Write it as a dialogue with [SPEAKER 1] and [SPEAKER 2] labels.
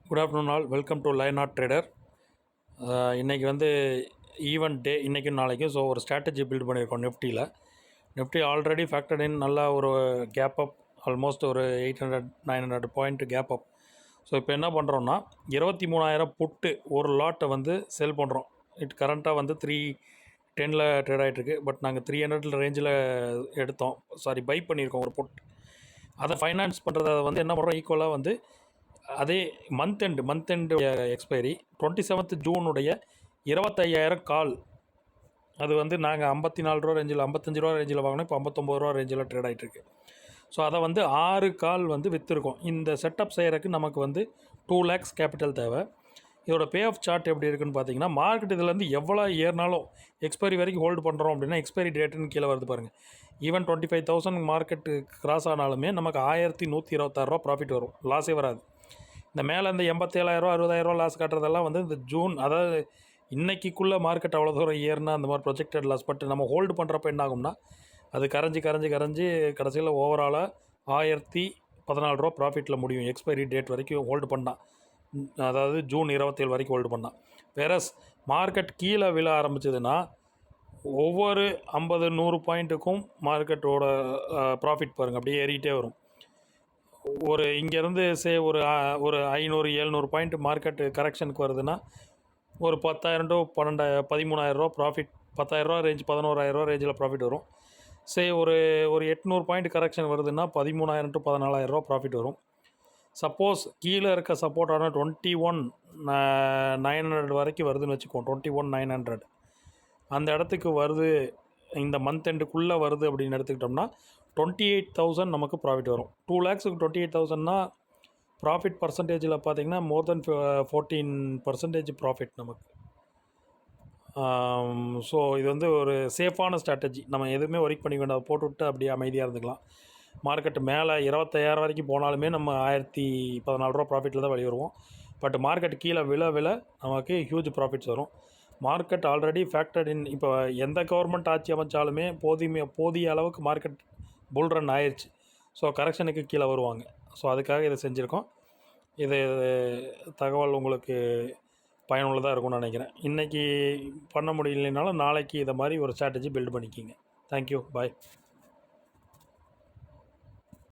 [SPEAKER 1] Good afternoon all, welcome to லைனாட் trader. இன்றைக்கி வந்து ஈவெண்ட் டே, இன்றைக்கும் நாளைக்கும். ஸோ ஒரு ஸ்ட்ராட்டஜி பில்ட் பண்ணியிருக்கோம் நிஃப்டியில். நிஃப்டி ஆல்ரெடி ஃபேக்டர்ட் இன் நல்லா ஒரு கேப் அப், ஆல்மோஸ்ட் ஒரு 800-900 பாயிண்ட் கேப் அப். ஸோ இப்போ என்ன பண்ணுறோன்னா 23,000 புட்டு ஒரு லாட்டை வந்து செல் பண்ணுறோம். கரண்ட்டாக வந்து 310 ட்ரேட் ஆகிட்டுருக்கு. பட் நாங்கள் 300 ரேஞ்சில் எடுத்தோம், பை பண்ணியிருக்கோம் ஒரு புட். அதை ஃபைனான்ஸ் பண்ணுறத வந்து என்ன பண்ணுறோம், ஈக்குவலாக வந்து அதே மந்த் எண்டு எக்ஸ்பைரி 27th ஜூனுடைய 25,000 கால். அது வந்து நாங்கள் 54 ரூபா ரேஞ்சில், 55 ரூபா ரேஞ்சில் வாங்கினோம். இப்போ 59 ரூபா ரேஞ்சில் ட்ரேட் ஆகிட்டுருக்கு. ஸோ அதை வந்து 6 கால் வந்து விற்றுருக்கோம். இந்த செட்டப் செய்கிறதுக்கு நமக்கு வந்து 2 lakhs கேபிட்டல் தேவை. இதோட பே ஆஃப் சார்ட் எப்படி இருக்குன்னு பார்த்தீங்கன்னா, மார்க்கெட் இதுலேருந்து எவ்வளோ ஏறினாலும் எக்ஸ்பைரி வரைக்கும் ஹோல்டு பண்ணுறோம் அப்படின்னா எக்ஸ்பைரி டேட்டுன்னு கீழே வருது பாருங்கள். ஈவன் 25,000 மார்க்கெட்டு கிராஸ் ஆனாலுமே நமக்கு 1,126 ரூபா ப்ராஃபிட் வரும், லாஸே வராது. இந்த மேலே இந்த 87,000 60,000 லாஸ் காட்டுறதெல்லாம் வந்து இந்த ஜூன், அதாவது இன்றைக்கிக்குள்ளே மார்க்கெட் அவ்வளோ தூரம் ஏறினா அந்த மாதிரி ப்ரொஜெக்டட் லாஸ். பட் நம்ம ஹோல்டு பண்ணுறப்ப என்ன ஆகும்னா, அது கரைஞ்சி கடைசியில் ஓவராலாக 1,014 ரூபா ப்ராஃபிட்டில் முடியும் எக்ஸ்பைரி டேட் வரைக்கும் ஹோல்டு பண்ணால். அதாவது ஜூன் 27 வரைக்கும் ஹோல்டு பண்ணால். வேறஸ் மார்க்கெட் கீழே விழ ஆரம்பிச்சதுன்னா ஒவ்வொரு 50-100 பாயிண்ட்டுக்கும் மார்க்கெட்டோட ப்ராஃபிட் பாருங்கள் அப்படியே ஏறிக்கிட்டே வரும். ஒரு இங்கேருந்து ஒரு 500-700 பாயிண்ட் மார்க்கெட் கரெக்ஷனுக்கு வருதுன்னா ஒரு 10,000 to 13,000 ரூபா ப்ராஃபிட், 10,000 ரூபா ரேஞ்ச், 11,000 ரூபா ரேஞ்சில் ப்ராஃபிட் வரும். ஒரு 800 பாயிண்ட் கரெக்ஷன் வருதுன்னா 13,000 to 14,000 ரூபா ப்ராஃபிட் வரும். சப்போஸ் கீழே இருக்க சப்போர்ட்டான 21,900 வரைக்கும் வருதுன்னு வச்சுக்கோம். 21,900 அந்த இடத்துக்கு வருது, இந்த மந்த் எண்டுக்குள்ளே வருது அப்படின்னு எடுத்துக்கிட்டோம்னா 28,000 நமக்கு ப்ராஃபிட் வரும். 2 lakhsக்கு 28,000னா ப்ராஃபிட் பர்சன்டேஜில் பார்த்தீங்கன்னா மோர் தென் 14% ப்ராஃபிட் நமக்கு. ஸோ இது வந்து ஒரு சேஃபான ஸ்ட்ராட்டஜி. நம்ம எதுவுமே ஒர்க் பண்ணிக்க வேண்டாம், போட்டுவிட்டு அப்படியே அமைதியாக இருந்துக்கலாம். மார்க்கெட் மேலே 25,000 வரைக்கும் போனாலுமே நம்ம 1,014 ரூபா ப்ராஃபிட்டில் தான் வெளியே வருவோம். பட் மார்க்கெட் கீழே விழ நமக்கு ஹியூஜ் ப்ராஃபிட்ஸ் வரும். மார்க்கெட் ஆல்ரெடி ஃபேக்டர்ட் இன். இப்போ எந்த கவர்மெண்ட் ஆட்சி அமைச்சாலுமே போதிய அளவுக்கு மார்க்கெட் புல் ரன் ஆயிடுச்சு. ஸோ கரெக்ஷனுக்கு கீழே வருவாங்க. ஸோ அதுக்காக இதை செஞ்சுருக்கோம். இது தகவல் உங்களுக்கு பயனுள்ளதாக இருக்கும்னு நினைக்கிறேன். இன்றைக்கி பண்ண முடியலைனாலும் நாளைக்கு இதை மாதிரி ஒரு ஸ்ட்ராட்டஜி பில்ட் பண்ணிக்கிங்க. தேங்க்யூ, பாய்.